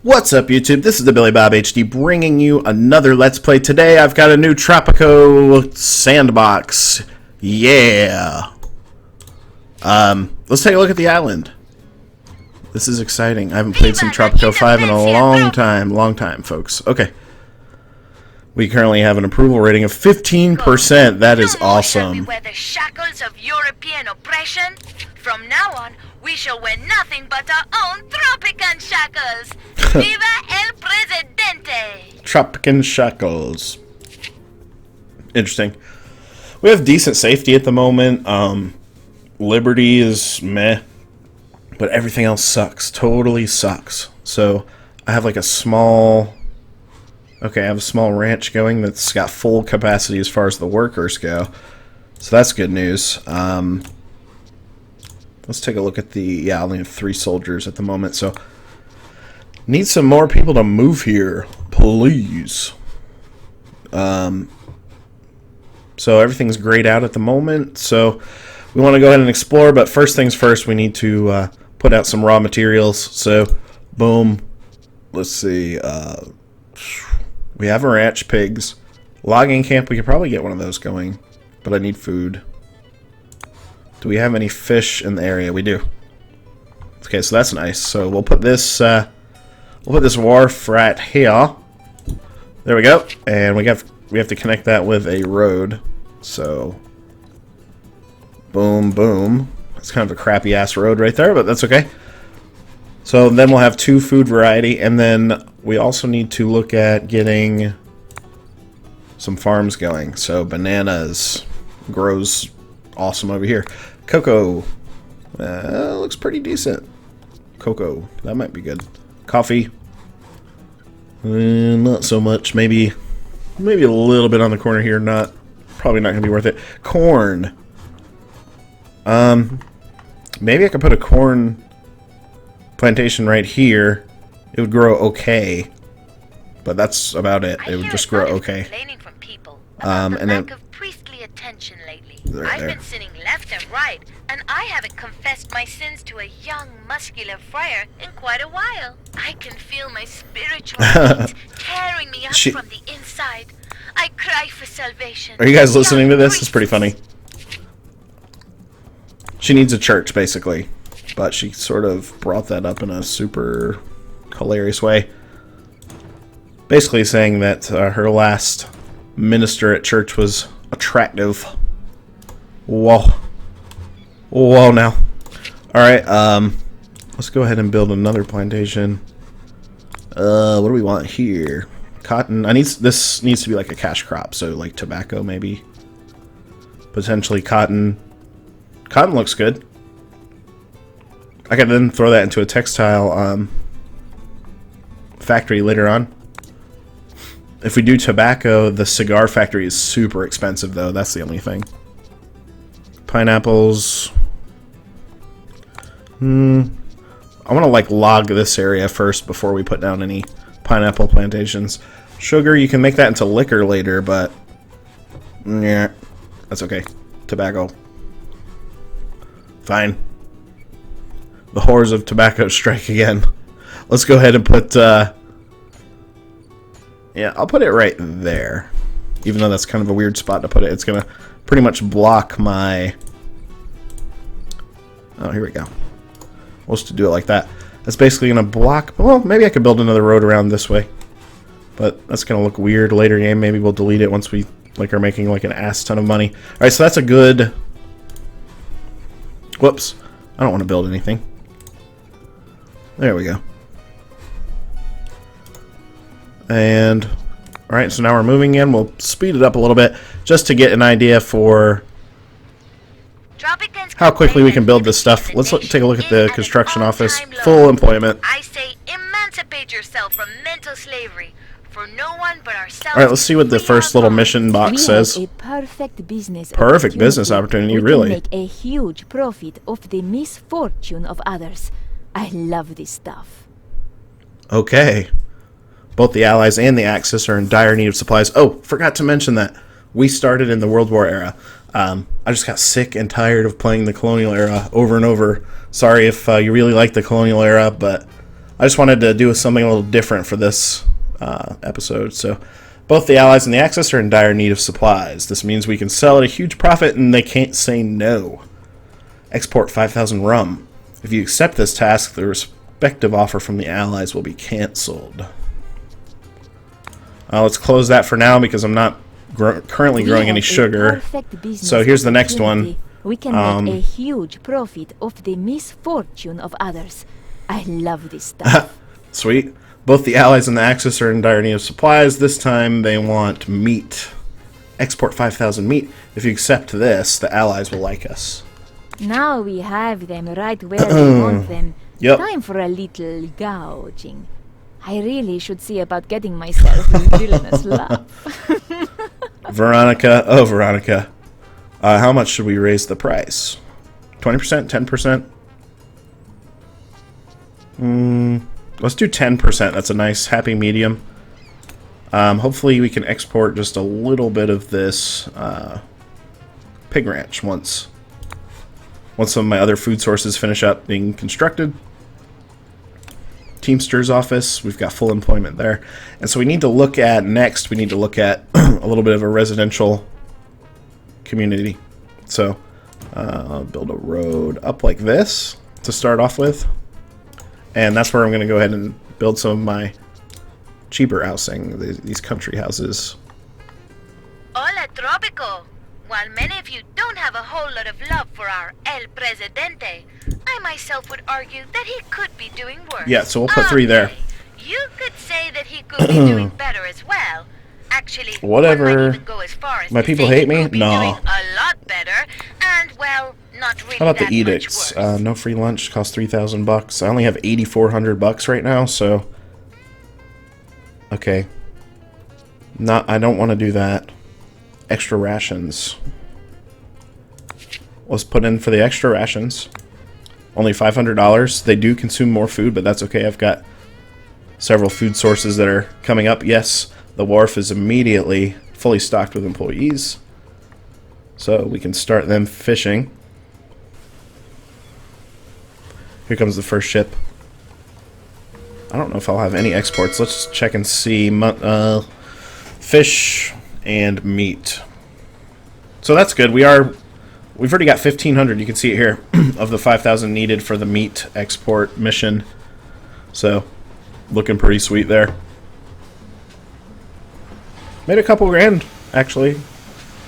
What's up, YouTube? This is TheBillyBobHD bringing you another Let's Play. Today I've got a new Tropico Sandbox. Yeah. Let's take a look at the island. This is exciting. I haven't played some Tropico 5 in a long time, folks. Okay. We currently have an approval rating of 15%. That is awesome. Wear the shackles of European oppression. From now on, we shall wear nothing but our own Tropican shackles. Viva el Presidente! Tropican shackles. Interesting. We have decent safety at the moment. Liberty is meh. But everything else sucks. Totally sucks. So, I have like a small... Okay, I have a small ranch going that's got full capacity as far as the workers go. So that's good news. Let's take a look at the... Yeah, I only have 3 soldiers at the moment, so... Need some more people to move here, please. So everything's grayed out at the moment, so... We want to go ahead and explore, but first things first, we need to put out some raw materials. So, boom. Let's see. We have a ranch, pigs. Logging camp, we could probably get one of those going, but I need food. Do we have any fish in the area? We do. Okay, so that's nice. So we'll put this wharf right here. There we go. And we have to connect that with a road. So boom, boom. It's kind of a crappy ass road right there, but that's okay. So then we'll have 2 food variety, and then we also need to look at getting some farms going. So bananas grows awesome over here. Cocoa looks pretty decent. Cocoa, that might be good. Coffee, not so much. Maybe a little bit on the corner here. Probably not gonna be worth it. Corn. Maybe I could put a corn plantation right here. It would grow okay, but that's about it. It would just grow okay. And then priestly attention lately. I've been sinning left and right, and I haven't confessed my sins to a young, muscular friar in quite a while. I can feel my spiritual needs tearing me up from the inside. I cry for salvation. Are you guys listening to this? It's pretty funny. She needs a church, basically. But she sort of brought that up in a super hilarious way. Basically saying that her last minister at church was attractive. Whoa. Whoa now. Alright, let's go ahead and build another plantation. What do we want here? Cotton. This needs to be like a cash crop, so like tobacco maybe. Potentially cotton. Cotton looks good. I could then throw that into a textile factory later on. If we do tobacco, the cigar factory is super expensive, though. That's the only thing. Pineapples. I want to, like, log this area first before we put down any pineapple plantations. Sugar, you can make that into liquor later, but... yeah, that's okay. Tobacco. Fine. The horrors of tobacco strike again. Let's go ahead and put... yeah, I'll put it right there. Even though that's kind of a weird spot to put it. It's going to pretty much block my... Oh, here we go. We'll just do it like that. That's basically going to block... Well, maybe I could build another road around this way. But that's going to look weird later game. Maybe we'll delete it once we are making like an ass ton of money. Alright, so that's a good... Whoops. I don't want to build anything. There we go. And, alright, so now we're moving in. We'll speed it up a little bit just to get an idea for how quickly we can build this stuff. Let's take a look at the construction office. Full employment. I say emancipate yourself from mental slavery. For no one but ourselves. Alright, let's see what the first little mission box says. A perfect business opportunity, really. We can make a huge profit of the misfortune of others. I love this stuff. Okay. Both the Allies and the Axis are in dire need of supplies. Oh, forgot to mention that. We started in the World War era. I just got sick and tired of playing the colonial era over and over. Sorry if you really like the colonial era, but I just wanted to do something a little different for this episode. So both the Allies and the Axis are in dire need of supplies. This means we can sell at a huge profit and they can't say no. Export 5,000 rum. If you accept this task, the respective offer from the Allies will be cancelled. Let's close that for now because I'm not currently growing any sugar. So here's the next one. We can make a huge profit off the misfortune of others. I love this stuff. Sweet. Both the Allies and the Axis are in dire need of supplies. This time they want meat. Export 5,000 meat. If you accept this, the Allies will like us. Now we have them right where we want them. Yep. Time for a little gouging. I really should see about getting myself a villainous laugh. Veronica. Oh, Veronica. How much should we raise the price? 20%? 10%? Let's do 10%. That's a nice happy medium. Hopefully we can export just a little bit of this pig ranch once some of my other food sources finish up being constructed. Teamster's office, we've got full employment there. And so we need to look at, next, we need to look at a little bit of a residential community. So, build a road up like this to start off with. And that's where I'm going to go ahead and build some of my cheaper housing, these country houses. Hola, Tropico. While many of you don't have a whole lot of love for our El Presidente, I myself would argue that he could be doing worse. Yeah, so we'll put 3 there. You could say that he could be doing better as well. Actually, whatever. one might even go as far as My to people say hate he me? could be No. doing a lot better, and well, not really. How about the that edicts? much worse. No free lunch, costs $3,000. I only have $8,400 right now, so okay. I don't want to do that. Extra rations. Let's put in for the extra rations. Only $500. They do consume more food, but that's okay. I've got several food sources that are coming up. Yes, the wharf is immediately fully stocked with employees, so we can start them fishing. Here comes the first ship. I don't know if I'll have any exports. Let's check and see. Fish and meat. So that's good. We've already got 1,500. You can see it here of the 5,000 needed for the meat export mission. So looking pretty sweet there. Made a couple grand actually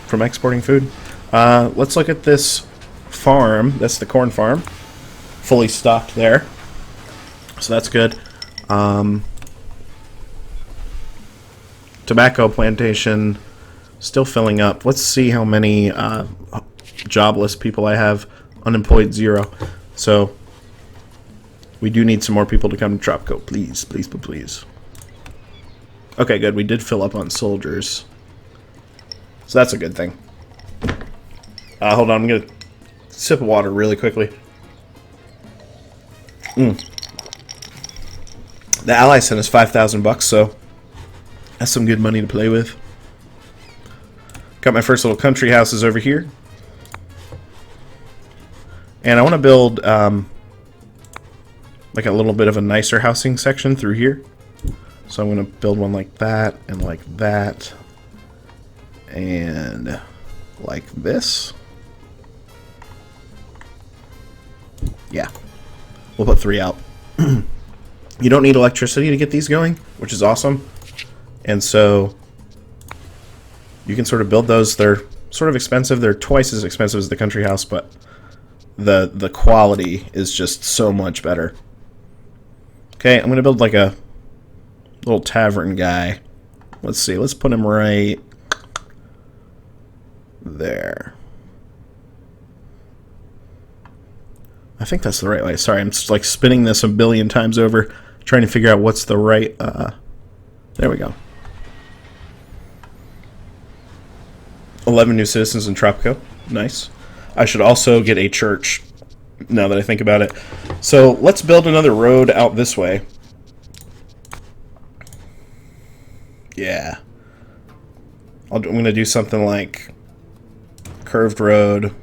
from exporting food. Let's look at this farm. That's the corn farm. Fully stocked there. So that's good. Tobacco plantation still filling up. Let's see how many jobless people I have. Unemployed 0. So we do need some more people to come to Tropico. Please, please, please. Okay, good. We did fill up on soldiers. So that's a good thing. Hold on. I'm going to sip of water really quickly. The Allies sent us $5,000, so that's some good money to play with. Got my first little country houses over here. And I want to build like a little bit of a nicer housing section through here. So I'm going to build one like that, and like that, and like this. Yeah. We'll put 3 out. You don't need electricity to get these going, which is awesome. And so you can sort of build those. They're sort of expensive. They're twice as expensive as the country house, but the quality is just so much better. Okay, I'm going to build like a little tavern guy. Let's see. Let's put him right there. I think that's the right way. Sorry, I'm just like spinning this a billion times over, trying to figure out what's the right. There we go. 11 new citizens in Tropico. Nice. I should also get a church, now that I think about it. So let's build another road out this way. Yeah. I'm going to do something like curved road.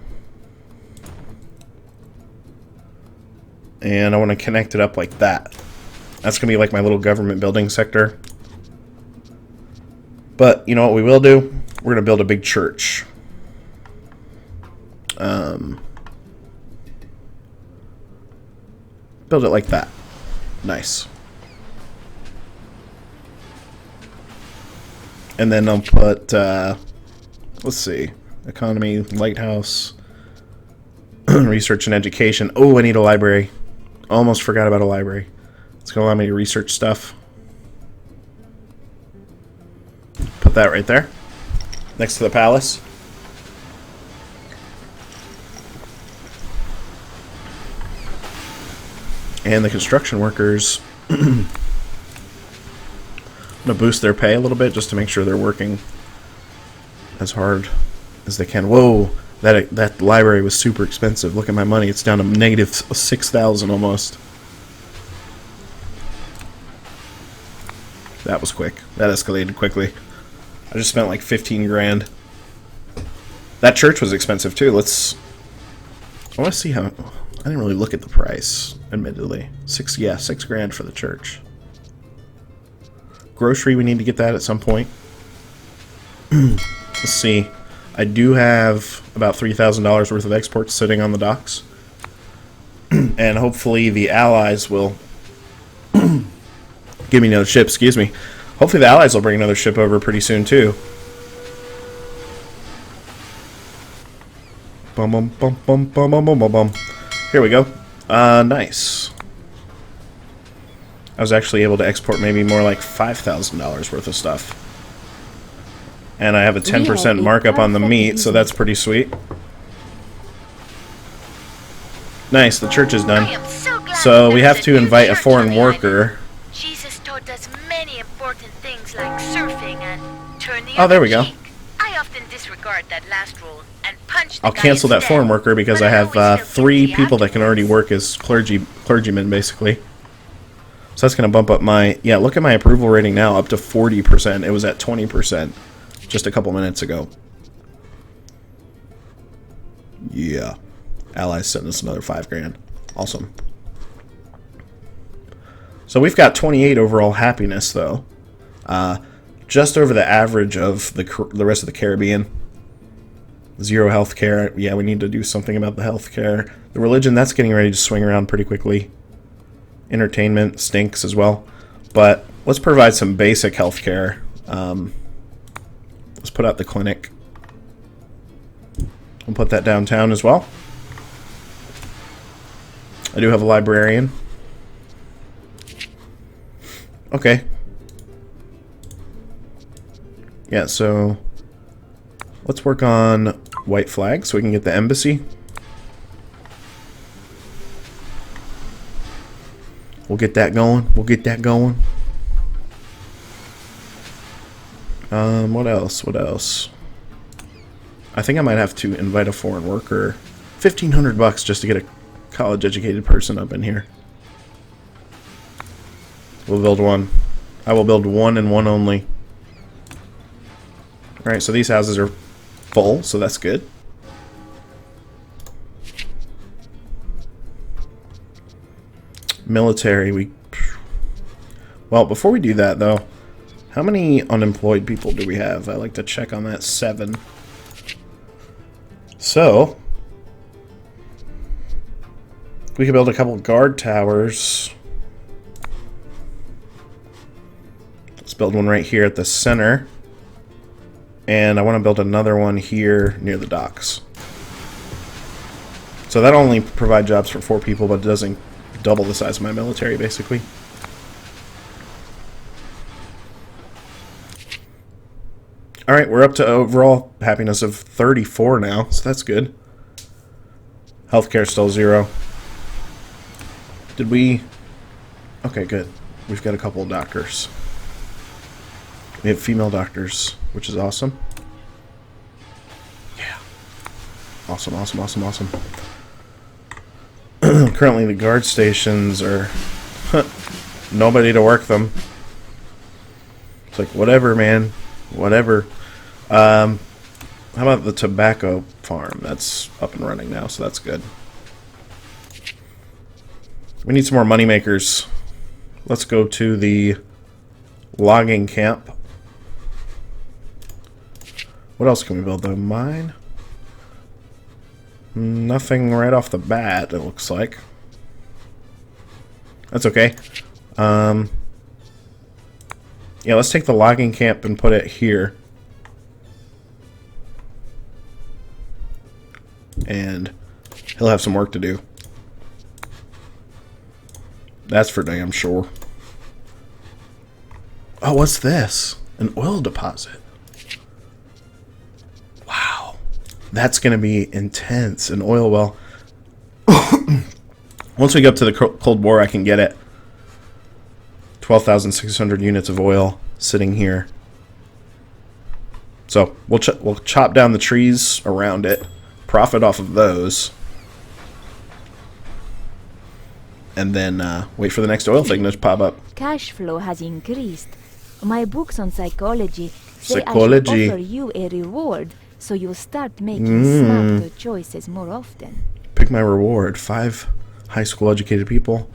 And I want to connect it up like that. That's going to be like my little government building sector. But, you know what we will do? We're going to build a big church. Build it like that. Nice. And then I'll put, let's see, economy, lighthouse, research and education. Oh, I need a library. Almost forgot about a library. It's going to allow me to research stuff. Put that right there, next to the palace. And the construction workers, I'm going to boost their pay a little bit just to make sure they're working as hard as they can. Whoa, that library was super expensive. Look at my money. It's down to negative 6,000 almost. That was quick. That escalated quickly. I just spent like 15 grand. That church was expensive too. I want to see how... I didn't really look at the price, admittedly. 6 grand for the church. Grocery, we need to get that at some point. Let's see. I do have about $3,000 worth of exports sitting on the docks. And hopefully the Allies will give me another ship, excuse me. Hopefully the Allies will bring another ship over pretty soon too. Bum bum bum bum bum bum bum bum. Here we go. Nice. I was actually able to export maybe more like $5,000 worth of stuff. And I have a 10% markup on the meat, so that's pretty sweet. Nice, the church is done. So we have to invite a foreign worker. Jesus taught us many important things like surfing and turn the Oh, there we go. I often disregard that last rule and punch the I'll guy cancel that instead. foreign worker because But I have always feel 3 guilty people that can already work as clergymen, basically. So that's going to bump up my... Yeah, look at my approval rating now, up to 40%. It was at 20% just a couple minutes ago. Yeah. Allies sent us another 5 grand. Awesome. So we've got 28 overall happiness, though. Just over the average of the rest of the Caribbean. 0 healthcare. Yeah, we need to do something about the healthcare. The religion, that's getting ready to swing around pretty quickly. Entertainment stinks as well. But let's provide some basic healthcare. Let's put out the clinic. We'll put that downtown as well. I do have a librarian. Okay. Yeah, so let's work on white flag so we can get the embassy. We'll get that going. We'll get that going. What else? What else? I think I might have to invite a foreign worker. $1,500 just to get a college-educated person up in here. We'll build one. I will build one and one only. Alright, so these houses are full, so that's good. Military, well, before we do that, though, how many unemployed people do we have? I like to check on that. 7. So, we could build a couple guard towers. Let's build one right here at the center. And I want to build another one here near the docks. So that'll only provide jobs for 4 people, but it doesn't double the size of my military, basically. Alright, we're up to overall happiness of 34 now, so that's good. Healthcare still 0. Did we... Okay, good. We've got a couple of doctors. We have female doctors, which is awesome. Yeah. Awesome, awesome, awesome, awesome. Currently the guard stations are... nobody to work them. It's like, whatever, man. Whatever. How about the tobacco farm? That's up and running now, so that's good. We need some more money makers. let's go to the logging camp. What else can we build though? Mine? Nothing right off the bat, it looks like. That's okay. Yeah, let's take the logging camp and put it here. And he'll have some work to do. That's for damn sure. Oh, what's this? An oil deposit. Wow. That's going to be intense. An oil well. Once we go up to the Cold War, I can get it. 12,600 units of oil sitting here. So we'll chop down the trees around it, profit off of those, and then wait for the next oil thing to pop up. Cash flow has increased. My books on psychology say I should offer you a reward so you'll start making smarter choices more often. Pick my reward. 5 high school educated people.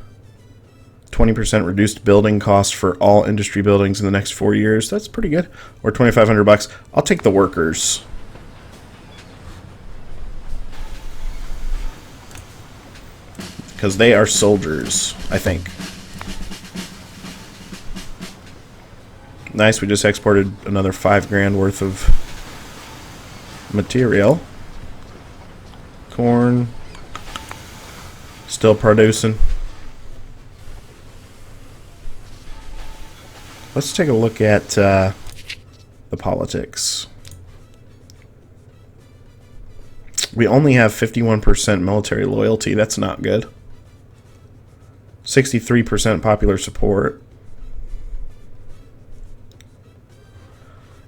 20% reduced building costs for all industry buildings in the next 4 years. That's pretty good. Or $2,500. I'll take the workers. Because they are soldiers, I think. Nice, we just exported another $5,000 worth of material. Corn. Still producing. Let's take a look at the politics. We only have 51% military loyalty. That's not good. 63% popular support.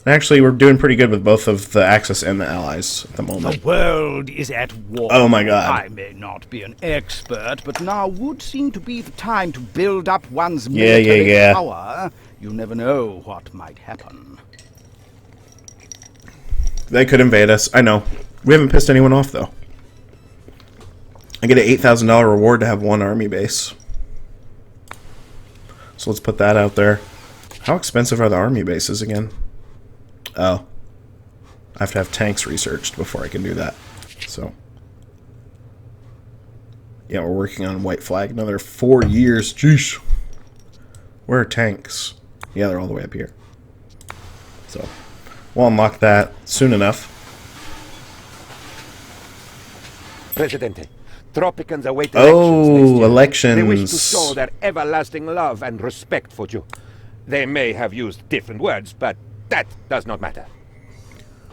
Actually, we're doing pretty good with both of the Axis and the Allies at the moment. The world is at war. Oh my god. I may not be an expert, but now would seem to be the time to build up one's military power. You never know what might happen. They could invade us. I know. We haven't pissed anyone off, though. I get an $8,000 reward to have 1 army base. So let's put that out there. How expensive are the army bases again? Oh. I have to have tanks researched before I can do that. So. Yeah, we're working on White Flag. Another 4 years. Jeez. Where are tanks? Yeah, they're all the way up here. So, we'll unlock that soon enough. Presidente, Tropicans await elections next year. Elections. They wish to show their everlasting love and respect for you. They may have used different words, but that does not matter.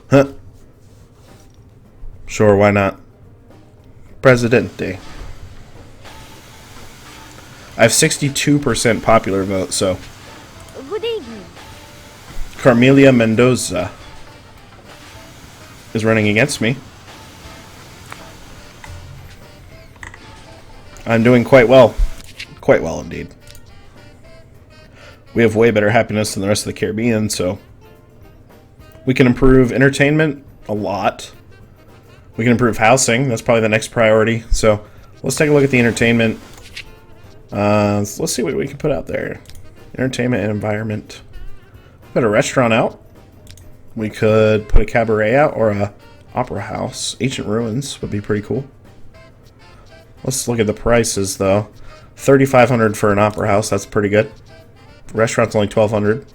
Huh. Sure, why not? Presidente. I have 62% popular vote, so. Good evening. Carmelia Mendoza is running against me. I'm doing quite well. Quite well, indeed. We have way better happiness than the rest of the Caribbean, so we can improve entertainment a lot. We can improve housing. That's probably the next priority. So let's take a look at the entertainment. Let's see what we can put out there. Entertainment and environment. Put a restaurant out. We could put a cabaret out or a opera house. Ancient ruins would be pretty cool. Let's look at the prices though. $3,500 for an opera house. That's pretty good. The restaurant's only $1,200.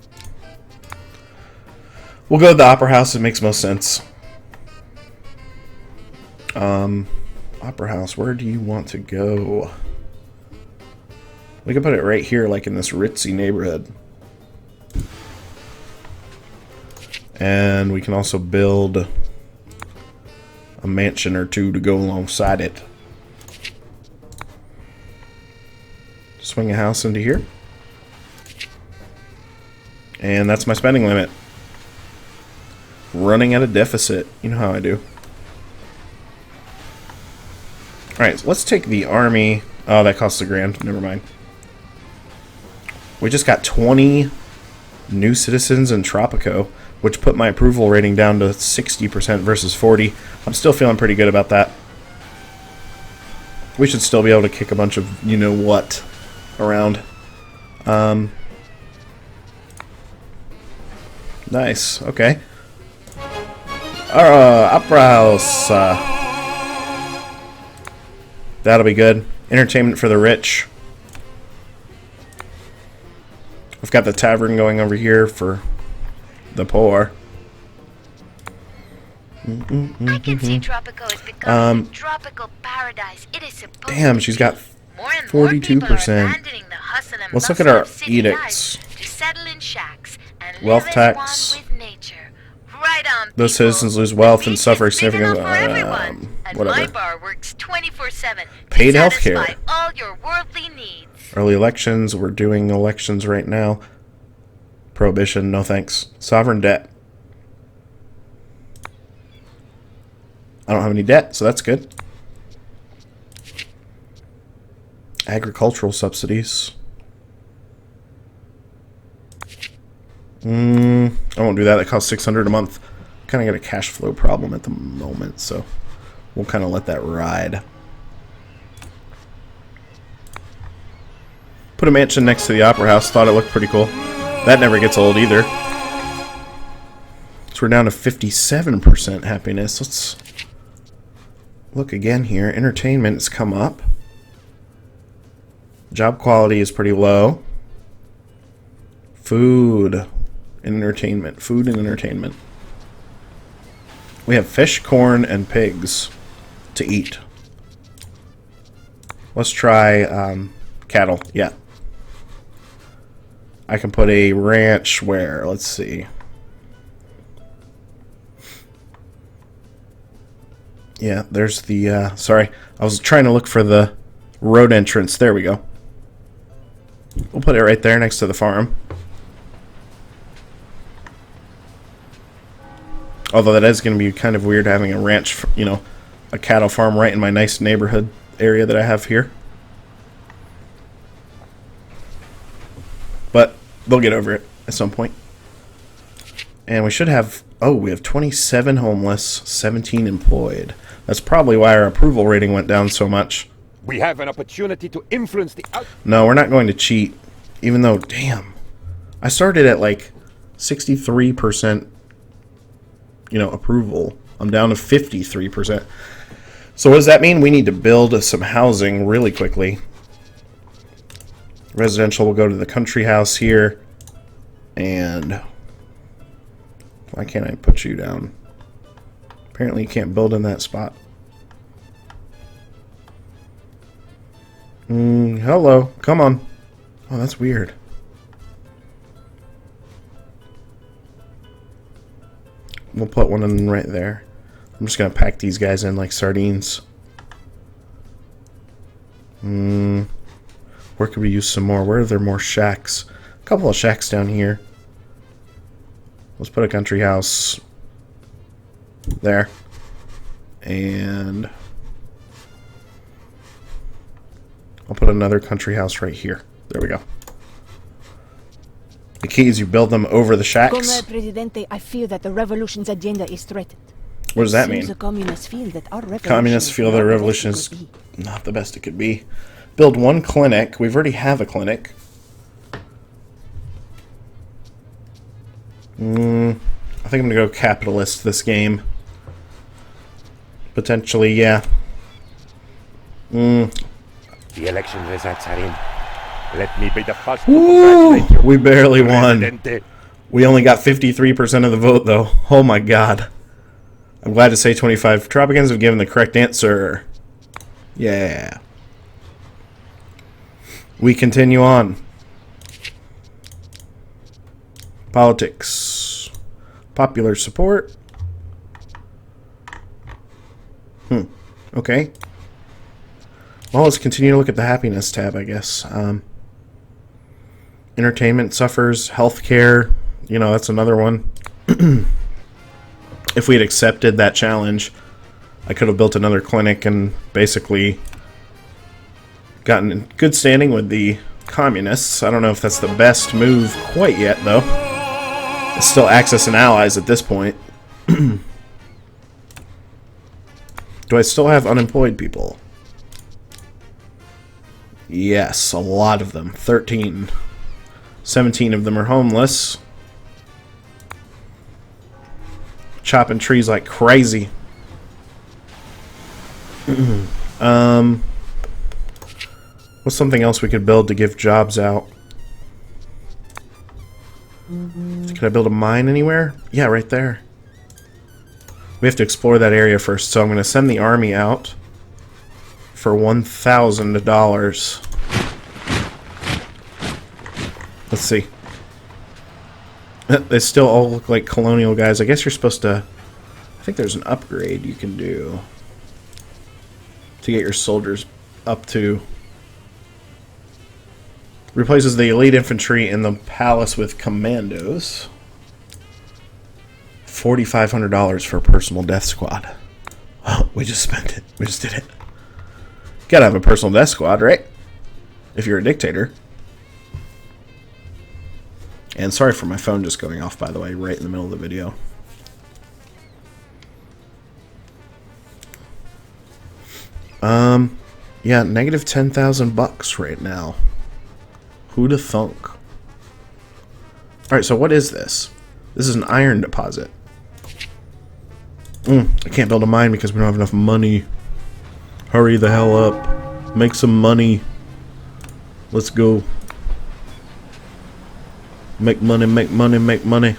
We'll go to the opera house. It makes most sense. Opera house. Where do you want to go? We can put it right here, like in this ritzy neighborhood. And we can also build a mansion or two to go alongside it. Swing a house into here. And that's my spending limit. Running at a deficit. You know how I do. Alright, so let's take the army. Oh, that costs $1,000. Never mind. We just got 20 new citizens in Tropico, which put my approval rating down to 60% versus 40. I'm still feeling pretty good about that. We should still be able to kick a bunch of you-know-what around. Nice. Okay. Opera house. That'll be good. Entertainment for the rich. I've got the tavern going over here for the poor. I can see Tropico is becoming a tropical paradise. It is supposed Damn, she's got 42%. Let's look at our edicts. To settle in shacks and Wealth live tax. as one with nature. Right on, Those people. citizens lose wealth The and beach suffer is big significant. enough for everyone, and Whatever. my bar works 24/7 Paid to healthcare. satisfy all your worldly needs. Early elections. We're doing elections right now. Prohibition. No thanks. Sovereign debt. I don't have any debt, so that's good. Agricultural subsidies. I won't do that. That costs $600 a month. Kind of got a cash flow problem at the moment, so we'll kind of let that ride. Put a mansion next to the opera house. Thought it looked pretty cool. That never gets old either. So we're down to 57% happiness. Let's look again here. Entertainment's come up. Job quality is pretty low. Food and entertainment. Food and entertainment. We have fish, corn, and pigs to eat. Let's try cattle. Yeah. I can put a ranch where? Let's see. Yeah, there's the, sorry. I was trying to look for the road entrance. There we go. We'll put it right there next to the farm. Although that is going to be kind of weird having a ranch, you know, a cattle farm right in my nice neighborhood area that I have here. But they'll get over it at some point. And we should have, oh, we have 27 homeless, 17 employed. That's probably why our approval rating went down so much. We have an opportunity to influence the out. No, we're not going to cheat. Even though, damn, I started at like 63%, you know, approval. I'm down to 53%. So what does that mean? We need to build some housing really quickly. Residential will go to the country house here. And why can't I put you down? Apparently you can't build in that spot. Hello. Come on. Oh, that's weird. We'll put one in right there. I'm just going to pack these guys in like sardines. Where could we use some more? Where are there more shacks? A couple of shacks down here. Let's put a country house there. And I'll put another country house right here. There we go. The key is you build them over the shacks. Come, Presidente, I fear that the revolution's agenda is threatened. What does that mean? The communists feel that our revolution Communists feel their revolution is not the best it could be. Build one clinic. We've already have a clinic. I think I'm going to go capitalist this game. Potentially, yeah. The election results are in. Let me be the first to congratulate you. We barely won. Presidente. We only got 53% of the vote, though. Oh my god. I'm glad to say 25 Tropicans have given the correct answer. Yeah. We continue on. Politics. Popular support. Okay. Well, let's continue to look at the happiness tab, I guess. Entertainment suffers. Healthcare. You know, that's another one. If we had accepted that challenge, I could have built another clinic and basically gotten in good standing with the communists. I don't know if that's the best move quite yet, though. It's still Axis and allies at this point. Do I still have unemployed people? Yes, a lot of them. 13. 17 of them are homeless. Chopping trees like crazy. What's something else we could build to give jobs out? Could I build a mine anywhere? Yeah, right there. We have to explore that area first, so I'm going to send the army out for $1,000. Let's see. They still all look like colonial guys. I guess you're supposed to... I think there's an upgrade you can do to get your soldiers up to... Replaces the elite infantry in the palace with commandos. $4,500 for a personal death squad. Oh, we just spent it. We just did it. Gotta have a personal death squad, right? If you're a dictator. And sorry for my phone just going off, by the way, right in the middle of the video. Yeah, negative $10,000 right now. Who'da thunk? Alright, so what is this? This is an iron deposit. I can't build a mine because we don't have enough money. Hurry the hell up. Make some money. Let's go. Make money, make money, make money.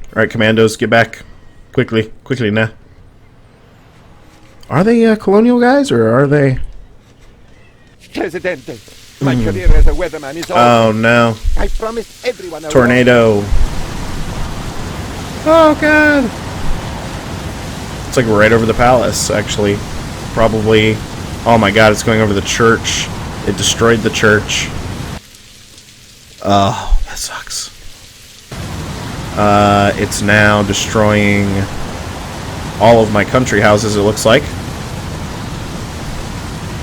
Alright, commandos, get back. Quickly. Quickly now. Are they colonial guys, or are they... Presidente, my career as a weatherman is over. Oh, no. I promised everyone a Tornado. Oh, God. It's like right over the palace, actually. Probably... Oh, my God, it's going over the church. It destroyed the church. Oh, that sucks. It's now destroying all of my country houses, it looks like.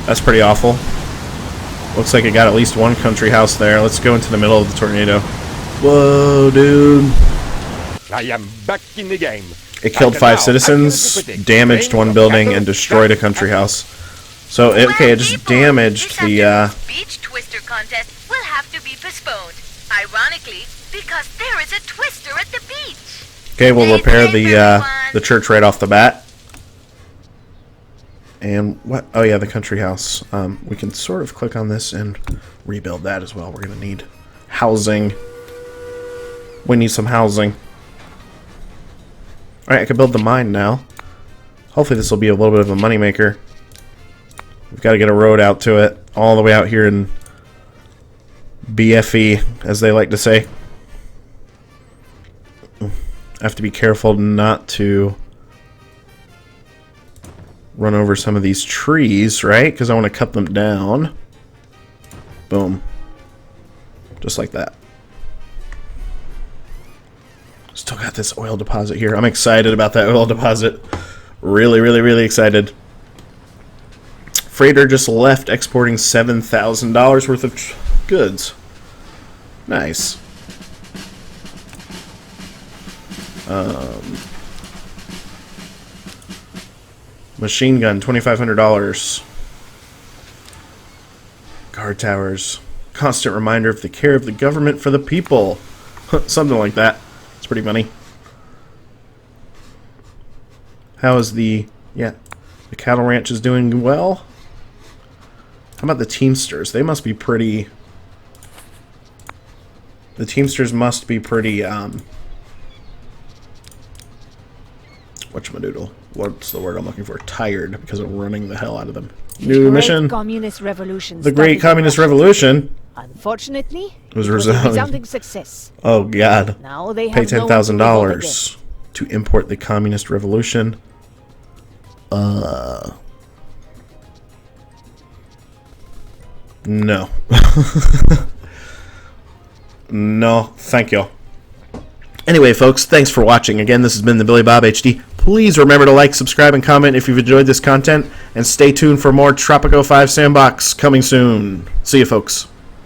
That's pretty awful. Looks like it got at least one country house there. Let's go into the middle of the tornado. Whoa, dude. I am back in the game. It killed 5 citizens, damaged 1 building, and destroyed a country house. So, it just damaged the, beach twister contest will have to be postponed. Ironically, because there is a twister at the beach. Okay, we'll repair the church right off the bat. And what? Oh yeah, the country house. We can sort of click on this and rebuild that as well. We're gonna need housing. We need some housing. Alright, I can build the mine now. Hopefully this will be a little bit of a moneymaker. We've got to get a road out to it. All the way out here in BFE, as they like to say. I have to be careful not to run over some of these trees, right? Because I want to cut them down. Boom. Just like that. Still got this oil deposit here. I'm excited about that oil deposit. Really, really, really excited. Freighter just left exporting $7,000 worth of goods. Nice. Machine gun, $2,500. Guard towers. Constant reminder of the care of the government for the people. Something like that. It's pretty funny. How is the... Yeah. The cattle ranch is doing well. How about the Teamsters? They must be pretty... The Teamsters must be pretty, whatchamadoodle? What's the word I'm looking for? Tired because of running the hell out of them. New mission. Communist Revolution. The Great Communist Revolution. Unfortunately, it was a resounding success. Oh God! Now they pay have $10,000 to import the Communist Revolution. No. No, thank you. Anyway, folks, thanks for watching. Again, this has been the Billy Bob HD. Please remember to like, subscribe, and comment if you've enjoyed this content. And stay tuned for more Tropico 5 Sandbox coming soon. See you, folks.